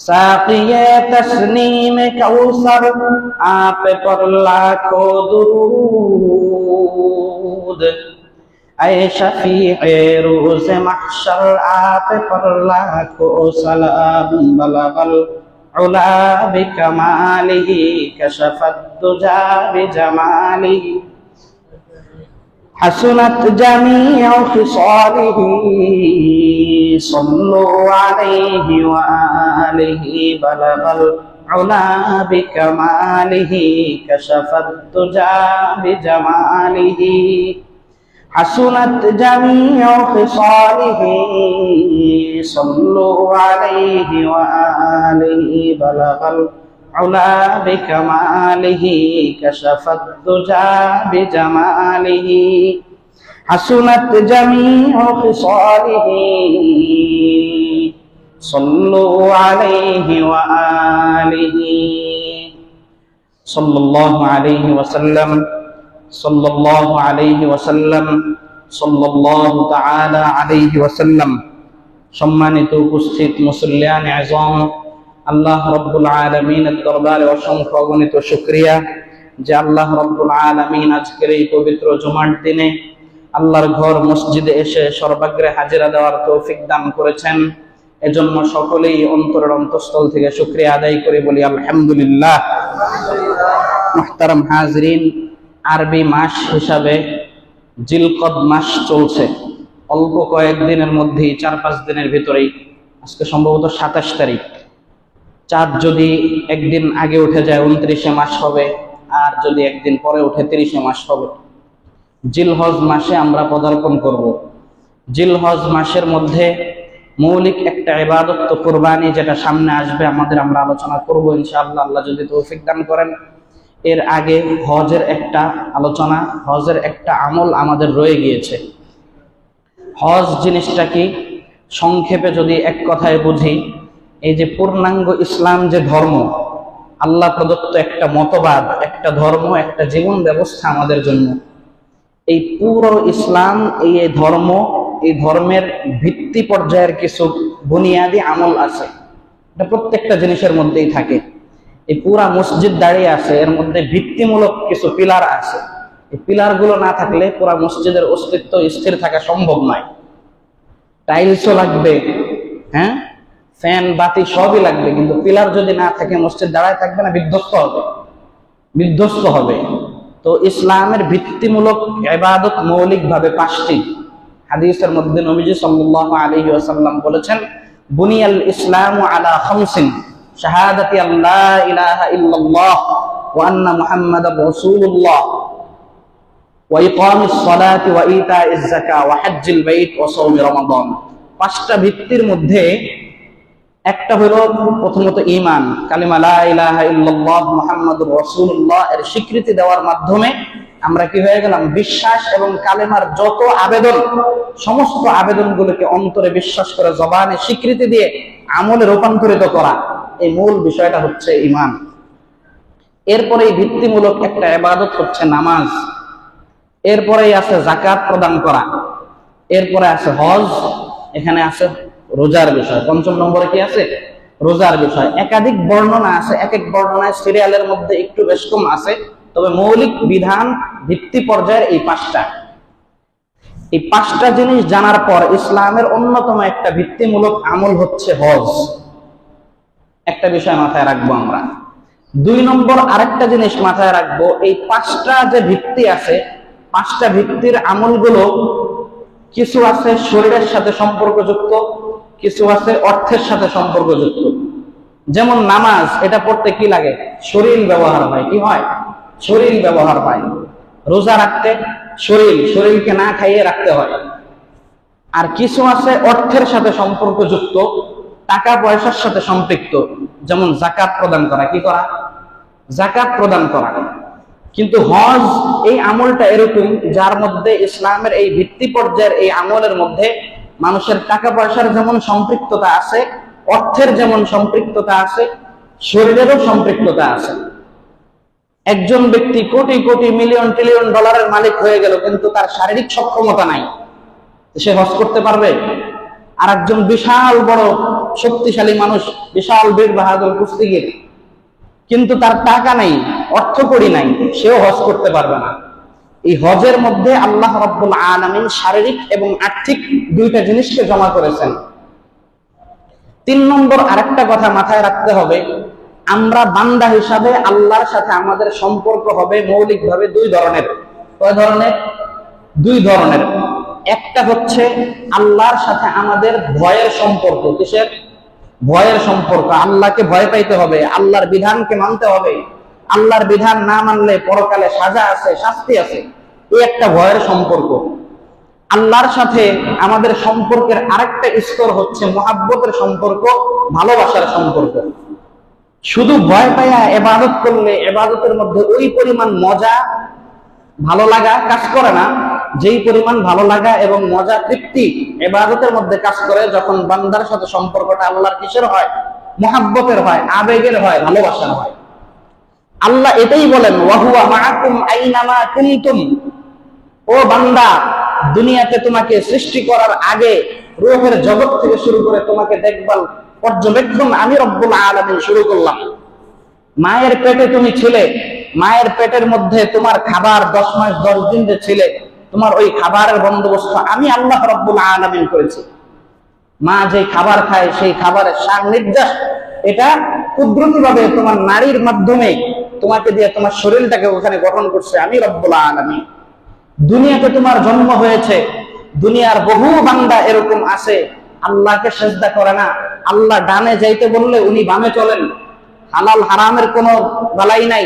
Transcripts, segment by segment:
साक़िए तस्नीम कौसर आप पर लाखों दुरूद। ऐ शफीए रोज़ महशर आप पर लाखों सलाम। बलगल उला बिकमालिही कशफत दुजा बिजमालिही हसनत जमीअ खिसालिही सल्लु अलैहि व आलिही। बलगल उला बिकमालिही कशफत दुजा बिजमालिही हसनत जमीअ खिसालिही सल्लु अलैहि व आलिही। बलगल उला बिकमालिही कशफत दुजा बिजमालिही हसनत जमीअ खिसालिही सल्लु अलैहि व आलिही। सल्लल्लाहु अलैहि वसल्लम सल्लल्लाहु अलैहि वसल्लम सल्लल्लाहु ताआला अलैहि वसल्लम। सम्मानित उपस्थित मुसल्लियान आज़म, আল্লাহ রব্বুল আলামিনের দরবারে অসংখ্য অগণিত শুকরিয়া যে আল্লাহ রব্বুল আলামিন আজকের এই পবিত্র জুমার দিনে আল্লাহর ঘর মসজিদে এসে সর্বাগ্রে হাজিরা দেওয়ার তৌফিক দান করেছেন। এজন্য সকলেই অন্তরের অন্তঃস্থল থেকে শুকরিয়া আদায় করে বলি আলহামদুলিল্লাহ। মুহতারাম হাজরিন, আরবি মাস হিসাবে জিলকদ মাস চলছে। অল্প কয়েকদিনের মধ্যেই 4-5 দিনের ভিতরেই, আজকে সম্ভবত 27 তারিখ, চাঁদ যদি একদিন আগে উঠে যায় 29শে মাস হবে, আর যদি একদিন পরে উঠে 30শে মাস হবে। জিলহজ মাসে আমরা পদার্পণ করব। জিলহজ মাসের মধ্যে মৌলিক একটা ইবাদত তো কুরবানি, যেটা সামনে আসবে আমরা আলোচনা করব ইনশাআল্লাহ, আল্লাহ যদি তৌফিক দান করেন। এর আগে হজের একটা আলোচনা, হজের একটা আমল আমাদের রয়ে গিয়েছে। হজ জিনিসটা কি, সংক্ষেপে যদি এক কথায় বুঝি, এই যে পূর্ণাঙ্গ ইসলাম যে ধর্ম, আল্লাহ প্রদত্ত একটা মতবাদ, একটা ধর্ম, একটা জীবন ব্যবস্থা আমাদের জন্য। এই পুরো ইসলাম, এই ধর্ম, এই ধর্মের ভিত্তি পর্যায়ের কিছু বুনিয়াদি আমল আছে, এটা প্রত্যেকটা জিনিসের মধ্যেই থাকে। এই পুরা মসজিদ দাঁড়িয়ে আছে, এর মধ্যে ভিত্তিমূলক কিছু পিলার আছে। এই পিলারগুলো না থাকলে পুরা মসজিদের অস্তিত্ব স্থির থাকা সম্ভব নয়। টাইলসও লাগবে, হ্যাঁ, ফ্যান বাতি সবই লাগবে, কিন্তু পিলার যদি না থাকে মসজিদ দাঁড়ায় থাকবে না, বিধ্বস্ত হবে। তো ইসলামের ভিত্তিমূলক ইবাদত মৌলিকভাবে 5টি। হাদিসের মধ্যে নবীজি সাল্লাল্লাহু আলাইহি ওয়াসাল্লাম বলেছেন, বুনিয়াল ইসলামু আলা খামসিন শাহাদাতি আল্লা ইলাহা ইল্লাল্লাহ ওয়া আন্না মুহাম্মাদার রাসূলুল্লাহ ওয়া ইকামিস সালাতি ওয়া ইতাইজ যাকাত ওয়া হজ্জিল বাইত ওয়া সাওমি রমাদান। 5টা ভিত্তির মধ্যে একটা হলো প্রথমত ঈমান, কালিমা লা ইলাহা ইল্লাল্লাহ মুহাম্মাদুর রাসূলুল্লাহ এর স্বীকৃতি দেওয়ার মাধ্যমে আমরা কি হয়ে গেলাম, বিশ্বাস এবং কালেমার যত আবেদন, সমস্ত আবেদনগুলোকে অন্তরে বিশ্বাস করে জবানে স্বীকৃতি দিয়ে আমলে রূপান্তরিত করা, এই মূল বিষয়টা হচ্ছে ঈমান। এরপরে ভিত্তিমূলক একটা ইবাদত হচ্ছে নামাজ, এরপরেই আছে যাকাত প্রদান করা, এরপরে আছে হজ, এখানে আছে রোজার বিষয়। 5ম নম্বরে কি আছে, রোজার বিষয়। একাধিক বর্ণনা আছে, এক এক বর্ণনায় সিরিয়ালের মধ্যে একটু বেশ কম আছে, তবে মৌলিক বিধান ভিত্তি পর্যায়ের এই 5টা। এই 5টা জিনিস জানার পর ইসলামের অন্যতম একটা ভিত্তিমূলক আমল হচ্ছে হজ। একটা বিষয় মাথায় রাখবো আমরা। 2 নম্বর আরেকটা জিনিস মাথায় রাখবো, এই 5টা যে ভিত্তি আছে, 5টা ভিত্তির আমলগুলো কিছু আছে শরীরের সাথে সম্পর্কযুক্ত, কিছু আছে অর্থের সাথে সম্পর্কযুক্ত। যেমন নামাজ, এটা পড়তে কি লাগে, শরীর ব্যবহার হয়, কি হয়, শরীর ব্যবহার হয়। রোজা রাখতে শরীরকে না খাইয়ে রাখতে হয়। আর কিছু আছে অর্থের সাথে সম্পর্কযুক্ত, টাকা পয়সার সাথে সম্পৃক্ত, যেমন যাকাত প্রদান করা। কি করা, যাকাত প্রদান করা। কিন্তু হজ এই আমলটা এরকম, যার মধ্যে ইসলামের এই ভিত্তি পর্যায়ের এই আমলের মধ্যে মানুষের টাকা পয়সার যেমন সম্পৃক্ততা আছে, অর্থের যেমন সম্পৃক্ততা আছে, শরীরেরও সম্পৃক্ততা আছে। একজন ব্যক্তি কোটি কোটি মিলিয়ন ট্রিলিয়ন ডলারের মালিক হয়ে গেল, কিন্তু তার শারীরিক সক্ষমতা নাই, সে হজ করতে পারবে? আর একজন বিশাল বড় শক্তিশালী মানুষ, বিশাল বীর বাহাদুর কুস্তিগির, কিন্তু তার টাকা নেই, অর্থ কড়ি নাই, সেও হজ করতে পারবে না। এই হজের মধ্যে আল্লাহ রাব্বুল আলামিন শারীরিক এবং আর্থিক দুইটা জিনিসকে জমা করেছেন। 3 নম্বর আরেকটা কথা মাথায় রাখতে হবে, আমরা বান্দা হিসাবে আল্লাহর সাথে আমাদের সম্পর্ক হবে মৌলিকভাবে 2 ধরনের। কয় ধরনের? 2 ধরনের। একটা হচ্ছে আল্লাহর সাথে আমাদের ভয়ের সম্পর্ক। কিসের? ভয়ের সম্পর্ক। আল্লাহকে ভয় পাইতে হবে, আল্লাহর বিধানকে মানতে হবে। আল্লাহর বিধান না মানলে পরকালে সাজা আছে, শাস্তি আছে। এই একটা ভয়ের সম্পর্ক। আল্লাহর সাথে আমাদের সম্পর্কের আরেকটা স্তর হচ্ছে মুহাব্বতের সম্পর্ক, ভালোবাসার সম্পর্ক। শুধু ভয় পাইয়া ইবাদত করলে ইবাদতের মধ্যে ওই পরিমাণ মজা, ভালো লাগা কাজ করে না, যেই পরিমাণ ভালো লাগা এবং মজা, তৃপ্তি ইবাদতের মধ্যে কাজ করে যখন বান্দার সাথে সম্পর্কটা আল্লাহর কিসের হয়? মুহাব্বতের হয়, আবেগের হয়, ভালোবাসার হয়। আল্লাহ এটাই বলেন, ওয়া হুয়া মাআকুম আইনামা কুনতুম। ও বান্দা, দুনিয়াতে তোমাকে সৃষ্টি করার আগে রূহের জগৎ থেকে শুরু করে তোমাকে দেখভাল পর্যবেক্ষণ আমি রব্বুল আলামিন শুরু করলাম। মায়ের পেটে তুমি ছিলে, মায়ের পেটের মধ্যে তোমার খাবার 10 মাস 10 দিন যে ছিলে, তোমার ওই খাবারের বন্দোবস্ত আমি আল্লাহ রব্বুল আলামিন করেছি। মা যে খাবার খায় সেই খাবারের সান্নিধ্যাস এটা কুদরতিভাবে তোমার নারীর মাধ্যমে তোমাকে দিয়ে তোমার শরীরটাকে ওখানে গঠন করছে আমি রব্বুল আলামিন। দুনিয়াতে তোমার জন্ম হয়েছে, দুনিয়ার বহু বান্দা এরকম আছে আল্লাহকে সেজদা করে না। আল্লাহ ডানে যাইতে বললে উনি বামে চলেন, হালাল হারামের কোনো বালাই নাই।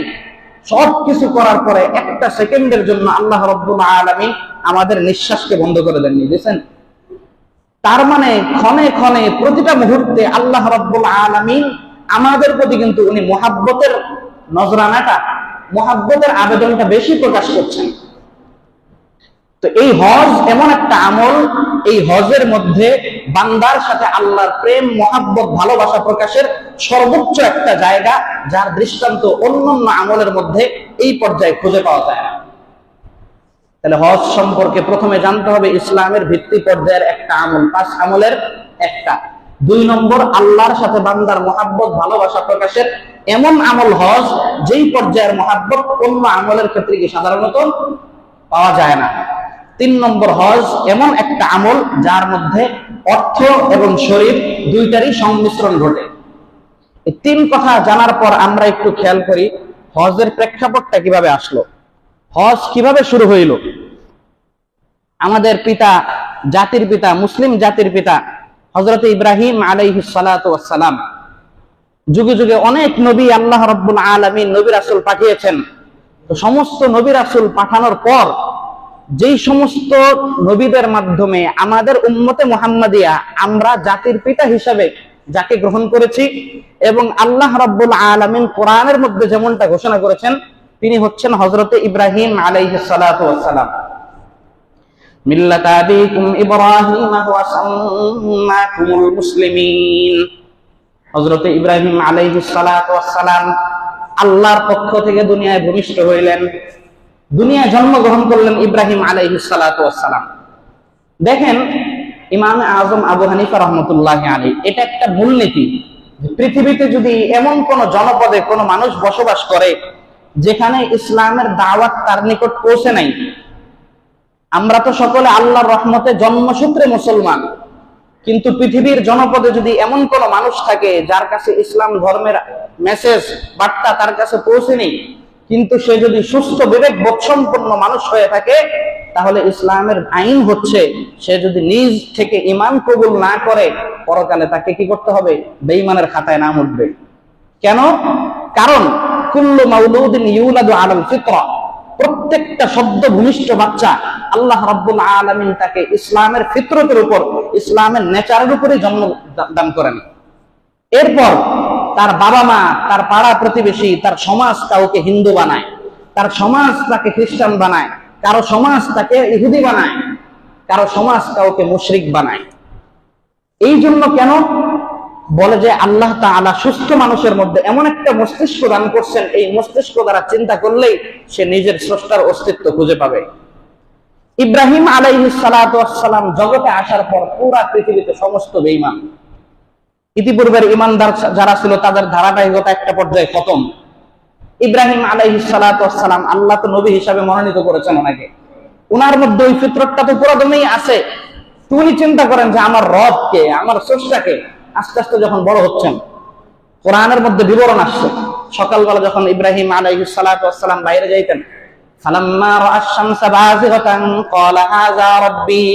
সবকিছু করার পরে একটা সেকেন্ডের জন্য আল্লাহ রব্বুল আলামিন আমাদের নিঃশ্বাসকে বন্ধ করে দেননি, বুঝছেন? তার মানে ক্ষণে ক্ষণে প্রতিটা মুহূর্তে আল্লাহ রব্বুল আলামিন আমাদের প্রতি কিন্তু উনি মুহাব্বতের নজরানাটা, মুহাব্বতের আবেদনটা বেশি প্রকাশ করছেন। তো এই হজ এমন একটা আমল, এই হজের মধ্যে বান্দার সাথে আল্লাহর প্রেম, মুহাব্বত, ভালোবাসা প্রকাশের সর্বোচ্চ একটা জায়গা, যার দৃষ্টান্ত অন্যান্য আমলের মধ্যে এই পর্যায়ে খুঁজে পাওয়া যায় না। তাহলে হজ সম্পর্কে প্রথমে জানতে হবে ইসলামের ভিত্তি পর্যায়ের একটা আমল, 5 আমলের একটা। 2 নম্বর, আল্লাহর সাথে বান্দার মুহাব্বত, ভালোবাসা প্রকাশের এমন আমল হজ, যেই পর্যায়ের মুহাব্বত অন্য আমলের ক্ষেত্রে কি সাধারণত পাওয়া যায় না। 3 নম্বর, হজ এমন একটা আমল যার মধ্যে অর্থ এবং শরীর দুইটারই সংমিশ্রণ ঘটে। এই 3 কথা জানার পর আমরা একটু খেয়াল করি হজের প্রেক্ষাপটটা কিভাবে আসলো, হজ কিভাবে শুরু হইল। আমাদের পিতা, জাতির পিতা, মুসলিম জাতির পিতা হযরত ইব্রাহিম আলাইহিস সালাতু ওয়াস সালাম, যুগে যুগে অনেক নবী আল্লাহ রাব্বুল আলামিন নবী রাসূল পাঠিয়েছেন। তো সমস্ত নবী রাসূল পাঠানোর পর যেই সমস্ত নবীদের মাধ্যমে আমাদের উম্মতে মুহাম্মাদিয়া আমরা জাতির পিতা হিসাবে যাকে গ্রহণ করেছি, এবং আল্লাহ রাব্বুল আলামিন কোরআনের মধ্যে যেমনটা ঘোষণা করেছেন, তিনি হচ্ছেন হযরত ইব্রাহিম আলাইহিস সালাতু ওয়াস সালাম। মিল্লাতা আবিকুম ইব্রাহিম ওয়া সাম্মাকুমুল মুসলিমিন। হযরত ইব্রাহিম আলাইহিস সালাতু ওয়াস সালাম আল্লাহর পক্ষ থেকে দুনিয়ায় ভূমিষ্ঠ হইলেন, দুনিয়ায় জন্মগ্রহণ করলেন ইব্রাহিম আলাইহিস সালাতু ওয়াস সালাম। দেখেন ইমাম আজম আবু হানিফা রাহমাতুল্লাহি আলাইহি, এটা একটা মূলনীতি, পৃথিবীতে যদি এমন কোন জনপদে কোন মানুষ বসবাস করে যেখানে ইসলামের দাওয়াত তার নিকট পৌঁছে নাই, আমরা তো সকলে আল্লাহর রহমতে জন্মসূত্রে মুসলমান, কিন্তু পৃথিবীর জনপদে যদি এমন কোন মানুষ থাকে যার কাছে ইসলাম ধর্মের মেসেজ, বার্তা তার কাছে পৌঁছেনি, কিন্তু সে যদি সুস্থ বিবেক বোধসম্পন্ন মানুষ হয়ে থাকে, তাহলে ইসলামের আইন হচ্ছে সে যদি নিজ থেকে ঈমান কবুল না করে, পরকালে তাকে কি করতে হবে? বেঈমানের খাতায় নাম উঠবে। কেন? কারণ কুল্লু মাউলুদিন ইউলাদু আলাল ফিতরা, প্রত্যেকটা সদ্য ভূমিষ্ঠ বাচ্চা আল্লাহ রাব্বুল আলামিন তাকে ইসলামের ফিতরতের উপর, ইসলামের নেচারের উপরে জন্ম দান করেন। এরপর তার বাবা মা, তার পাড়া প্রতিবেশী, তার সমাজ কাউকে হিন্দু বানায়, তার সমাজ তাকে খ্রিস্টান বানায়, কারো সমাজ তাকে ইহুদি বানায়, কারো সমাজ কাউকে মুশরিক বানায়। এই জন্য কেন বলে যে আল্লাহ তাআলা সুস্থ মানুষের মধ্যে এমন একটা মস্তিষ্ক দান করছেন, এই মস্তিষ্ক দ্বারা চিন্তা করলেই সে নিজের স্রষ্টার অস্তিত্ব খুঁজে পাবে। ইব্রাহিম আলাইহিস সালাতু ওয়াস সালাম জগতে আসার পর পুরা পৃথিবীতে সমস্ত বেঈমান, ইতিপূর্বের ইমানদার যারা ছিল তাদের ধারাবাহিকতা একটা পর্যায়ে খতম। ইব্রাহিম আলাইহিস সালাতু ওয়াস সালাম, আল্লাহ তো নবী হিসাবে মনোনীত করেছেন ওনাকে, ওনার মধ্যে ওই ফিতরতটা তো পুরোদমেই আছে। তুমি চিন্তা করেন যে আমার রবকে, আমার স্রষ্টাকে, আস্তে আস্তে যখন বড় হচ্ছেন, কোরআনের মধ্যে বিবরণ আসছে, সকালবেলা যখন ইব্রাহিম আলাইহিস সালাতু ওয়াস সালাম বাইরে যাইতেন, ফালাম্মা রাআশ শামসা বাযিগাতান ক্বালা হাযা রাব্বী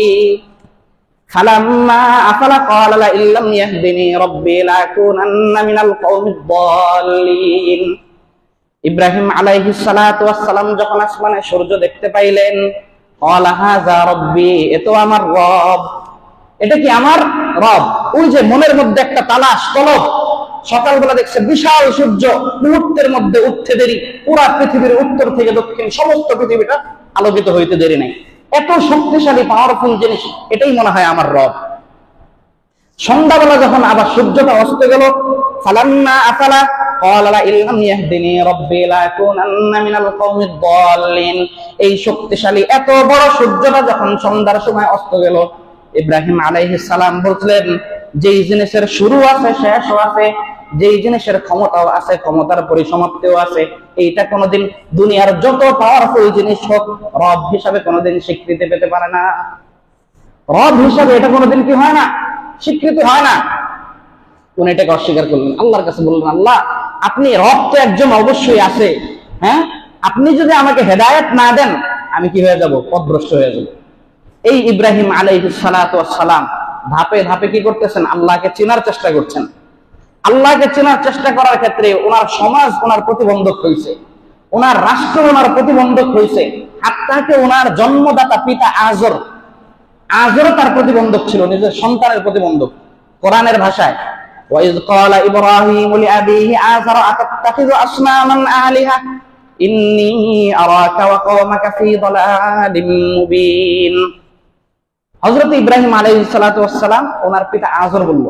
ফালাম্মা আফালা ক্বালা লা ইল্লাম ইয়াহদিনি রাব্বী লাকুনান্না মিনাল কওমিদ দাল্লিন। ইব্রাহিম আলাইহিস সালাতু ওয়াস সালাম যখন আসমানে সূর্য দেখতে পাইলেন, ক্বালা হাযা রাব্বী, এ তো আমার রব। এটা কি আমার রব? ওই যে মনের মধ্যে একটা তালাশ তলব, সকালবেলা দেখছে বিশাল সূর্য, মুহূর্তের মধ্যে উঠতে দেরি, পুরা পৃথিবীর উত্তর থেকে দক্ষিণ সমস্ত পৃথিবীটা আলোকিত হইতে দেরি নাই। এত শক্তিশালী পাওয়ারফুল জিনিস, এটাই মনে হয় আমার রব। সন্ধ্যাবেলা যখন আবার সূর্যটা অস্ত গেল, ফালাম্মা আফালা ক্বালা লা ইল্লাম ইয়াহদিনি রাব্বী লাকুনান্না মিনাল কওমিদ দাল্লিন। এই শক্তিশালী এত বড় সূর্যটা যখন সন্ধ্যার সময় অস্ত গেল, ইব্রাহিম আলাইহিস সালাম বললেন, যেই জিনিসের শুরু আছে শেষও আছে, যেই জিনিসের ক্ষমতাও আছে ক্ষমতার পরিসমাপ্তিও আছে, এইটা কোনোদিন দুনিয়ার যত পাওয়ারফুল জিনিস হোক রব হিসাবে কোনোদিন স্বীকৃতি পেতে পারে না। রব হিসাবে এটা কোনোদিন কি হয় না, স্বীকৃতি হয় না। উনি এটাকে অস্বীকার করলেন, আল্লাহর কাছে বললেন, আল্লাহ আপনি রব তো একজন অবশ্যই আছে, হ্যাঁ, আপনি যদি আমাকে হেদায়েত না দেন আমি কি হয়ে যাব, পথভ্রষ্ট হয়ে যাব। এই ইব্রাহিম আলাইহিস সালাতু ওয়াস সালাম ধাপে ধাপে কি করতেছেন, আল্লাহকে চেনার চেষ্টা করছেন। আল্লাহকে চেনার চেষ্টা করার ক্ষেত্রে ওনার সমাজ ওনার প্রতিবন্ধক হয়েছে, ওনার রাষ্ট্র ওনার প্রতিবন্ধক হয়েছে, হাত্তাকে ওনার জন্মদাতা পিতা আজরও তার প্রতিবন্ধক ছিল, নিজের সন্তানের প্রতিবন্ধক। কোরআনের ভাষায় ওয়াইজ ক্বালা ইব্রাহিমু লিআবিহি আযর আতাত্তাখিযু আসনামান আলিহা ইন্নী আরাকা ওয়া কওমাকা ফী দালালিম মুবিন। হযরত ইব্রাহিম আলাইহিস সালাতু ওয়াস সালাম ওনার পিতা আযর বলল,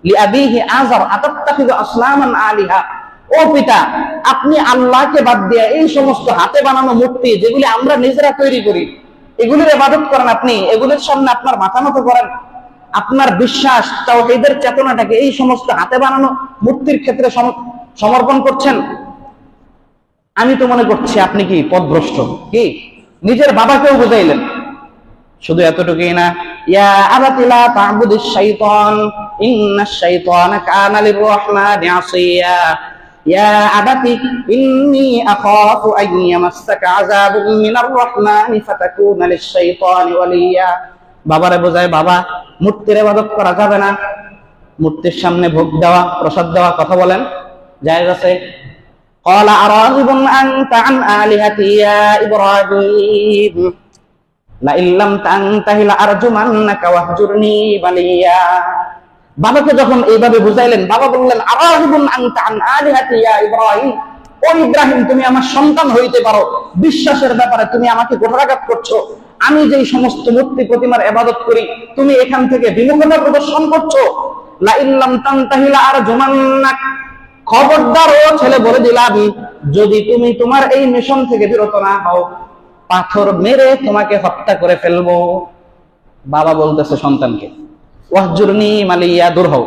লিআবিহি আযর আতাত্তাখিযু আসনামান আলিহা, ও পিতা আপনি আল্লাহকে বাদ দিয়ে এই সমস্ত হাতে বানানো মূর্তি যেগুলি আমরা নিজেরা তৈরি করি এগুলির ইবাদত করেন, আপনি এগুলির সামনে আপনার মাথা নত করেন, আপনার বিশ্বাস তাওহীদের চেতনাটাকে এই সমস্ত হাতে বানানো মূর্তির ক্ষেত্রে সমর্পণ করছেন। আমি তো মনে করছি আপনি কি পথভ্রষ্ট। কি নিজের বাবাকেও বুঝাইলেন। শুধু এতটুকুই না, ইয়া আবাতি লা তা'বুদিশ শাইতান ইন্নাশ শাইতানা কানা লির-রাহমানি আসিয়া ইয়া আবাতি ইন্নী আখাফু আন ইয়ামাসসাকা আযাবুম মিনার রাহমানি ফাতাকুনা লিশ-শাইতানি ওয়ালিয়া। বাবারে বোঝায়, বাবা মূর্তির ইবাদত করা যাবে না, মূর্তির সামনে ভোগ দেওয়া প্রসাদ দেওয়া কথা বলেন জায়েজ আছে? ক্বালা আরাগিবুন আনতা আন আলিহাতি ইয়া ইব্রাহিম লা ইল্লাম তানতাহি লা আরজুমান্নাকা ওয়াহজুরনি মালিয়া। বাবাকে যখন এইভাবে বুঝাইলেন, বাবা বললেন, আরাগিবুন আনতা আন আলিহাতি ইয়া ইব্রাহিম, ও ইব্রাহিম তুমি আমার সন্তান হইতে পারো, বিশ্বাসের ব্যাপারে তুমি আমাকে কুঠারাঘাত করছো, আমি যেই সমস্ত মূর্তি প্রতিমার ইবাদত করি তুমি এখান থেকে বিমুখতা প্রদর্শন করছো। লা ইল্লাম তানতাহি লা আরজুমান্নাক, খবরদার ও ছেলে বলে দিলাম, যদি তুমি তোমার এই মিশন থেকে বিরত না হও পাথর মেরে তোমাকে হত্যা করে ফেলবো। বাবা বলতেছে সন্তানকে, ওয়াহজুরনি মালিয়া, দূর হও,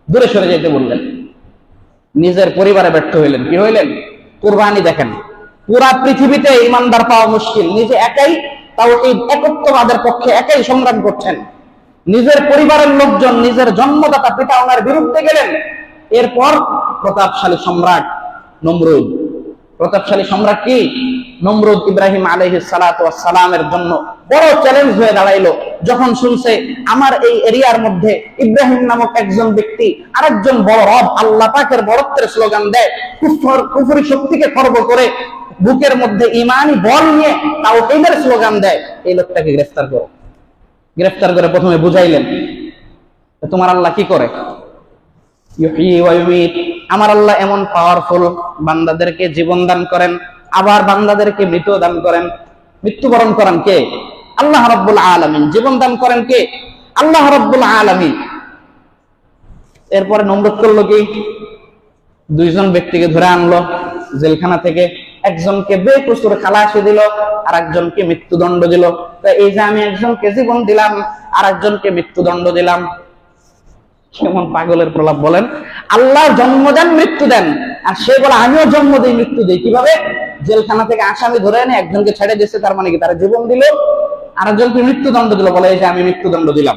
দূরে সরে যেতে বললেন। নিজের পরিবারে ব্যর্থ হইলেন। কি হইলেন? কুরবানি। দেখেন, পুরা পৃথিবীতে ইমানদার পাওয়া মুশকিল, নিজে একাই তাও এই একত্ববাদের পক্ষে একাই সংগ্রাম করছেন। নিজের পরিবারের লোকজন, নিজের জন্মদাতা পিতা ওনার বিরুদ্ধে গেলেন। এরপর প্রতাপশালী সম্রাট নমরুদ, প্রতাপশালী সম্রাট কি নমরুদ ইব্রাহিম আলাইহিস সালাতু ওয়াস সালামের জন্য বড় চ্যালেঞ্জ হয়ে দাঁড়াইলো। যখন শুনছে আমার এই এরিয়ার মধ্যে ইব্রাহিম নামক একজন ব্যক্তি আরেকজন বড় রব আল্লাহ পাকের বড়ত্বের স্লোগান দেয়, কুফরি শক্তিকে খর্ব করে বুকের মধ্যে ঈমানি বল নিয়ে তাওহীদের স্লোগান দেয়, এই লোকটাকে গ্রেফতার করো। গ্রেফতার করে প্রথমে বুঝাইলেন, তোমার আল্লাহ কি করে? ইউহয়ী ওয়া ইউমীত, আমার আল্লাহ এমন পাওয়ারফুল, বান্দাদেরকে জীবন দান করেন, আবার বান্দাদেরকে মৃত্যু দান করেন। মৃত্যুবরণ করেন কে? আল্লাহ রাব্বুল আলামিন। জীবন দান করেন কে? আল্লাহ রাব্বুল আলামিন। এরপরে নমরুদ করলো কি? দুইজন ব্যক্তিকে ধরে আনলো জেলখানা থেকে, একজনকে বেকসুর খালাসি দিল, আর একজনকে মৃত্যুদণ্ড দিল। এই যে আমি একজনকে জীবন দিলাম আর একজনকে মৃত্যুদণ্ড দিলাম, কেমন পাগলের প্রলাপ বলেন। আল্লাহ জন্ম দেন, মৃত্যু দেন, আর সে বলে আমিও জন্ম দিই, মৃত্যু দিই। কিভাবে? জেলখানা থেকে আসামি ধরে এনে একজনকে ছেড়ে দিয়েছে, তার মানে কি তারা জীবন দিল, আরেকজনকে মৃত্যুদণ্ড দিল, বলে এই যে আমি মৃত্যুদণ্ড দিলাম।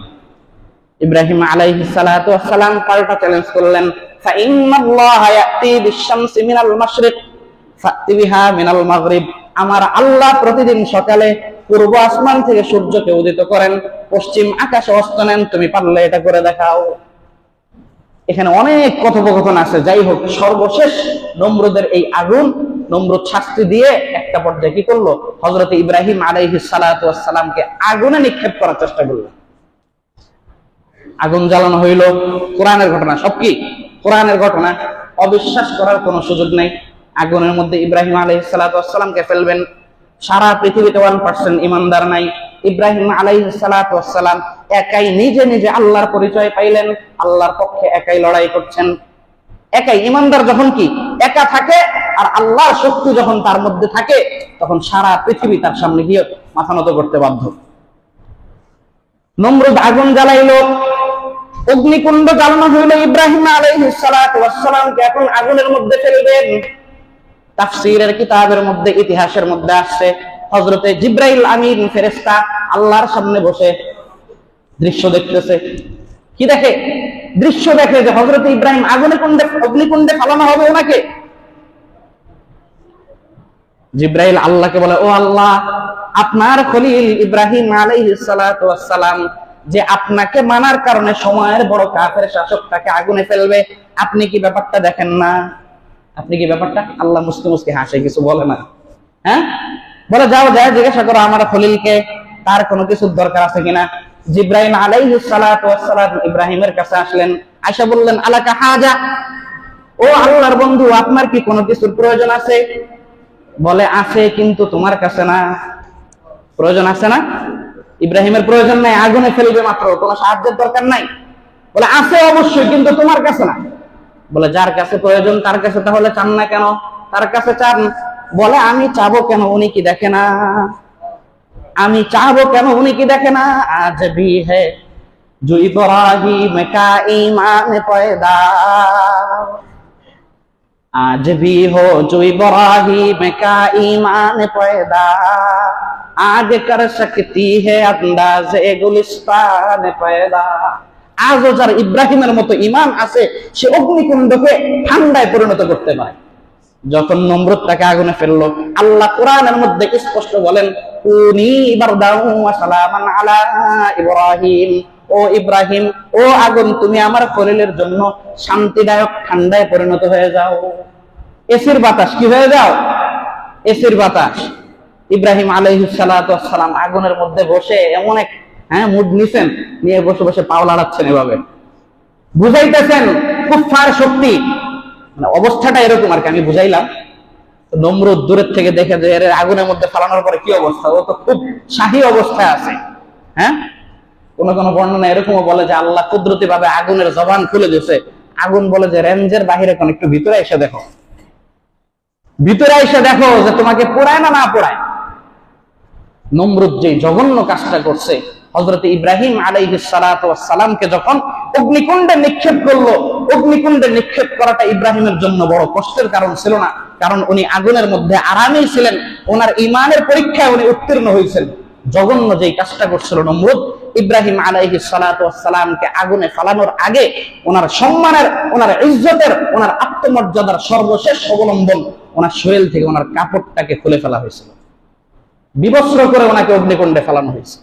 ইব্রাহিম আলাইহিস সালাতু ওয়াস সালাম পাল্টা চ্যালেঞ্জ করলেন, ফা ইন্নাল্লাহা ইয়াতি বিশ-শামসি মিনাল মাশরিক ফাতি বিহা মিনাল মাগরিব। আমার আল্লাহ প্রতিদিন সকালে পূর্ব আসমান থেকে সূর্যকে উদিত করেন, পশ্চিম আকাশে অস্ত নেন, তুমি পারলে এটা করে দেখাও। এখানে অনেক কথোপকথন আছে। যাই হোক, সর্বশেষ নমরুদের এই আগুন, নমরুদ শাস্তি দিয়ে একটা পর্যায়ে কি করলো, হযরত ইব্রাহিম আলাইহিস সালাতু ওয়াস সালামকে আগুনে নিক্ষেপ করার চেষ্টা করলো। আগুন জ্বালানো হইল। কোরআনের ঘটনা, সব কি কোরআনের ঘটনা, অবিশ্বাস করার কোনো সুযোগ নেই। আগুনের মধ্যে ইব্রাহিম আলাইহিস সালাতু ওয়াস সালামকে ফেলবেন। সারা পৃথিবীতে 1% ইমানদার নাই। ইব্রাহিম আলাইহিস সালাতু ওয়াস সালাম একাই নিজে নিজে আল্লাহর পরিচয় পাইলেন, আল্লাহর পক্ষে একাই লড়াই করছেন। একাই ইমানদার যখন কি একা থাকে, আর আল্লাহর শক্তি যখন তার মধ্যে থাকে, তখন সারা পৃথিবী তার সামনে গিয়ে মাথা নত করতে বাধ্য। নমরুদ আগুন জ্বালাইলো, অগ্নিকুণ্ড জ্বালানো হইল। ইব্রাহিম আলাইহিস সালাতু ওয়াস সালামকে এখন আগুনের মধ্যে ফেলবেন। তাফসীরের কিতাবের মধ্যে, ইতিহাসের মধ্যে আসছে, হযরতে জিবরাইল আমিন ফেরেশতা আল্লাহর সামনে বসে দৃশ্য দেখতেছে। কি দেখে? দৃশ্য দেখে যে হযরতে ইব্রাহিম অগ্নিকুণ্ডে ফালানো হবে ওনাকে। জিবরাইল আল্লাহকে বলে, ও আল্লাহ, আপনার খলিল ইব্রাহিম আলাইহিস সালাতু ওয়াস সালাম যে আপনাকে মানার কারণে সময়ের বড় কাফের শাসক তাকে আগুনে ফেলবে, আপনি কি ব্যাপারটা দেখেন না? আপনি কি ব্যাপারটা? আল্লাহ মুস্কি মুস্কি হাসে, কিছু বলে না। হ্যাঁ, বলে যাও যায় জিজ্ঞাসা করো আমার খলিলকে, তার কোনো কিছুর দরকার আছে কিনা। জিবরাইল আলাইহিস সালাতু ওয়াস সালাম ইব্রাহিমের কাছে আসলেন, আয়েশা বললেন, আলাকা হাজা, ও আল্লাহর বন্ধু, আপনার কি কোনো কিছুর প্রয়োজন আছে? বলে আছে, কিন্তু তোমার কাছে না। প্রয়োজন আছে না? ইব্রাহিমের প্রয়োজন নাই, আগুনে ফেলবে মাত্র, কোনো সাহায্যের দরকার নাই। বলে আছে অবশ্যই, কিন্তু তোমার কাছে না। বলে যার কাছে প্রয়োজন তার কাছে তাহলে চান না কেন? তার কাছে চান। বলে আমি চাবো কেন, উনি কি দেখে না? আমি চাবো কেন, উনি কি দেখে না? আজ ভি হ্যায় जो इब्राहिम का ईमान पैदा, आज भी हो जो इब्राहिम का ईमान पैदा, आगे कर सकती है अंदाज़े गुलिस्तान पैदा। আজও যার ইব্রাহিমের মতো ঈমান আছে, সে অগ্নিকুণ্ডকে ঠান্ডায় পরিণত করতে পারে। যখন নমরুদ তাকে আগুনে ফেললো, আল্লাহ কোরআনের মধ্যে স্পষ্ট বলেন, কুনি বারদাউ ওয়া সালামান আলা ইব্রাহিম, ও ইব্রাহিম, ও আগুন, তুমি আমার খলিলের জন্য শান্তিদায়ক ঠান্ডায় পরিণত হয়ে যাও। এসির বাতাস কি হয়ে যাও? এসির বাতাস। ইব্রাহিম আলাইহিস সালাতু ওয়াস সালাম আগুনের মধ্যে বসে এমন এক মুড নিছেন, নিয়ে বসে বসে পাও লাড়াচ্ছেন, এভাবে বুঝাইতেছেন কুফফার শক্তি। মানে অবস্থাটা এরকম আর কি, আমি বুঝাইলাম। নমরুদ দূরের থেকে দেখে যে এর আগুনের মধ্যে ফালানোর পরে কি অবস্থা, ও তো খুব শাহী অবস্থায় আছে। হ্যাঁ, কোন কোন বর্ণনা এরকমও বলে যে আল্লাহ কুদরতি ভাবে আগুনের জবান খুলে দিয়েছে। আগুন বলে যে রেঞ্জের বাহিরে কোন একটু ভিতরে এসে দেখো, ভিতরে এসে দেখো যে তোমাকে পোড়ায় না না পোড়ায়। নমরুদ যে জঘন্য কাজটা করছে, হযরত ইব্রাহিম আলাইহিস সালাতু ওয়াস সালামকে যখন অগ্নিকুণ্ডে নিক্ষেপ করলো, অগ্নিকুণ্ডে নিক্ষেপ করাটা ইব্রাহিমের জন্য বড় কষ্টের কারণ ছিল না, কারণ উনি আগুনের মধ্যে আরামেই ছিলেন, ওনার ঈমানের পরীক্ষায় উনি উত্তীর্ণ হয়েছেন। জঘন্য যেই কাজটা করছিল নমরুদ, ইব্রাহিম আলাইহিস সালাতু ওয়াস সালামকে আগুনে ফালানোর আগে ওনার সম্মানের, ওনার ইজ্জতের, ওনার আত্মমর্যাদার সর্বশেষ অবলম্বন ওনার শরীর থেকে ওনার কাপড়টাকে খুলে ফেলা হয়েছিল, বিবস্ত্র করে ওনাকে অগ্নিকুণ্ডে ফেলানো হয়েছে।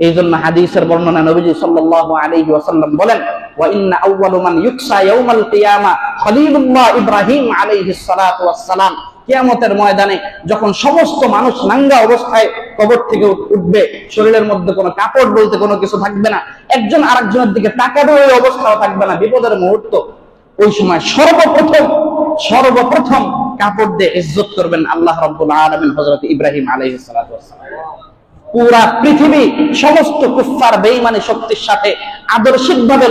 এই জন্য হাদিসের বর্ণনা নবীজি সাল্লাল্লাহু আলাইহি ওয়াসাল্লাম বলেন, ওয়া ইন্না আউওয়ালু মান ইউকসা ইয়াউমাল কিয়ামা খলিলুল্লাহ ইব্রাহিম আলাইহিস সালাতু ওয়াস সালাম। কিয়ামতের ময়দানে যখন সমস্ত মানুষ নাঙ্গা অবস্থায় কবর থেকে উঠবে, শরীরের মধ্যে কোনো কাপড় বলতে কোনো কিছু থাকবে না, একজন আরেকজনের দিকে তাকানোর ওই অবস্থাও থাকবে না, বিপদের মুহূর্ত, ওই সময় সর্বপ্রথম কাপড় দিয়ে ইজ্জত করবেন আল্লাহ রাব্বুল আলামিন হযরত ইব্রাহিম আলাইহিস সালাতু ওয়াস সালাম। পুরা পৃথিবী সমস্ত কুফফার বেঈমানি শক্তির সাথে আদর্শিকভাবে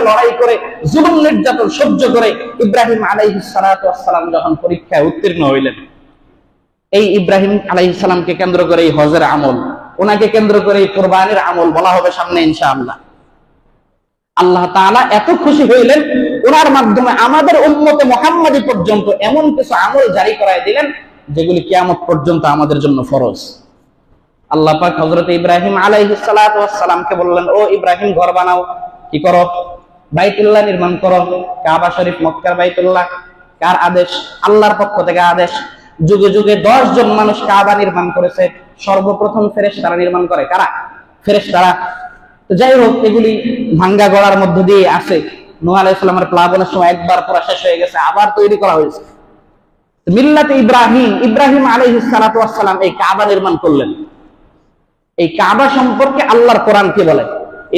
লড়াই করে জুলুম নির্যাতন সহ্য করে ইব্রাহিম আলাইহিস সালাতু ওয়াস সালাম যখন পরীক্ষায় উত্তীর্ণ হইলেন, এই ইব্রাহিম আলাইহিস সালামকে কেন্দ্র করে এই হজের আমল, ওনাকে কেন্দ্র করে এই কুরবানির আমল বলা হবে সামনে ইনশাআল্লাহ। আল্লাহ তাআলা এত খুশি হইলেন, ওনার মাধ্যমে আমাদের উম্মতে মুহাম্মাদি পর্যন্ত এমন কিছু আমল জারি করায় দিলেন যেগুলি কিয়ামত পর্যন্ত আমাদের জন্য ফরজ। আল্লাহ পাক হযরত ইব্রাহিম আলাইহিস সালাতু ওয়াস সালামকে বললেন, ও ইব্রাহিম ঘর বানাও। কি করো? বাইতুল্লাহ নির্মাণ করো। কাবা শরীফ মক্কার বাইতুল্লাহ কার আদেশ? আল্লাহর পক্ষ থেকে আদেশ। যুগে যুগে 10 জন মানুষ কাবা নির্মাণ করেছে। সর্বপ্রথম ফেরেশতারা নির্মাণ করে। কারা? ফেরেশতারা। তো যাই হোক, এগুলি ভাঙ্গা গড়ার মধ্য দিয়ে আসে। নূহ আলাইহিস সালামের প্লাবনের সময় একবার পুরো শেষ হয়ে গেছে, আবার তৈরি করা হয়েছে। মিল্লাতে ইব্রাহিম আলাইহিস সালাতু ওয়াস সালাম এই কাবা নির্মাণ করলেন। এই কাবা সম্পর্কে আল্লাহর কোরআন কি বলে?